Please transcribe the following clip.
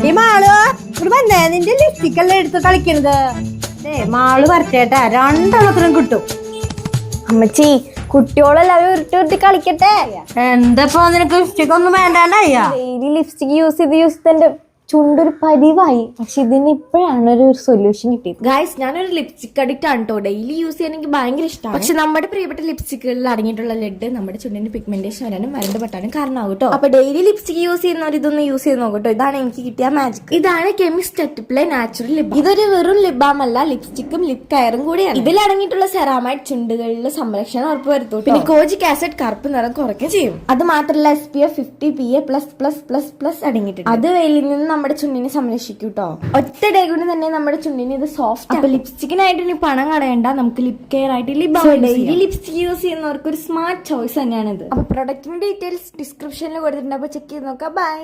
ഈ മാള് ഇവിടെ വന്നേ, നിന്റെ ലിപ്സ്റ്റിക് എല്ലാം എടുത്ത് കളിക്കണത്. മാള് വരച്ചേട്ടാ, രണ്ടെണ്ണത്തിനും കിട്ടും. അമ്മച്ചി, കുട്ടികളെല്ലാവരും ഉരുട്ടി കളിക്കട്ടെ. എന്തപ്പോ നിനക്ക് ലിപ്സ്റ്റിക് ഒന്നും വേണ്ടാണ്ടായ? ഡെയിലി ലിപ്സ്റ്റിക് യൂസ് ചെയ്ത് എന്റെ ചുണ്ടൊരു പതിവായി. പക്ഷെ ഇതിന് ഇപ്പോഴാണ് ഒരു സൊല്യൂഷൻ കിട്ടിയത്. ഗൈസ്, ഞാനൊരു ലിപ്സ്റ്റിക് അഡിക്റ്റ് ആണ് കേട്ടോ. ഡെയിലി യൂസ് ചെയ്യാൻ എനിക്ക് ഭയങ്കര ഇഷ്ടമാണ്. പക്ഷെ നമ്മുടെ പ്രിയപ്പെട്ട ലിപ്സ്റ്റിക്കുകളിൽ അടങ്ങിയിട്ടുള്ള ലെഡ് നമ്മുടെ ചുണ്ടിന്റെ പിഗ്മെന്റേഷൻ വരാനും വരണ്ട് പെട്ടാനും കാരണമാകും കേട്ടോ. അപ്പൊ ഡെയിലി ലിപ്സ്റ്റിക് യൂസ് ചെയ്യുന്നവർ ഇതൊന്ന് യൂസ് ചെയ്ത് നോക്കട്ടോ. ഇതാണ് എനിക്ക് കിട്ടിയ മാജിക്. ഇതാണ് കെമിസ്റ്റ് അറ്റിപ്ലേ നാച്ചുറൽ ലിപ്. ഇതൊരു വെറും ലിബാം അല്ല, ലിപ്സ്റ്റിക്കും ലിപ് കയറും കൂടിയാണ്. ഇതിൽ അടങ്ങിയിട്ടുള്ള സെറാമൈഡ് ചുണ്ടുകളിലെ സംരക്ഷണം ഉറപ്പുവരുത്തും. പിന്നെ കോജിക് ആസിഡ് കറുപ്പ് നിറം കുറയ്ക്കുകയും ചെയ്യും. അത് മാത്രമല്ല SPF 50 PA++++ അടങ്ങിയിട്ടുണ്ട്. അത് വെയിലിൽ നിന്ന് നമ്മുടെ ചുണ്ടിനെ സംരക്ഷിക്കും കേട്ടോ. ഒറ്റ ഡേ കൊണ്ട് തന്നെ നമ്മുടെ ചുണ്ടിന് ഇത് സോഫ്റ്റ്. അപ്പൊ ലിപ്സ്റ്റിക്കിനായിട്ട് ഇനി പണം കളയണ്ട, നമുക്ക് ലിപ് കെയർ ആയിട്ട് ഡെയിലി ലിപ്സ്റ്റിക് യൂസ് ചെയ്യുന്നവർക്ക് ഒരു സ്മാർട്ട് ചോയ്സ് തന്നെയാണ് ഇത്. അപ്പൊ പ്രൊഡക്റ്റിന്റെ ഡീറ്റെയിൽസ് ഡിസ്ക്രിപ്ഷനിൽ കൊടുത്തിട്ടുണ്ട്. അപ്പൊ ചെക്ക് ചെയ്ത് നോക്കാം. ബൈ.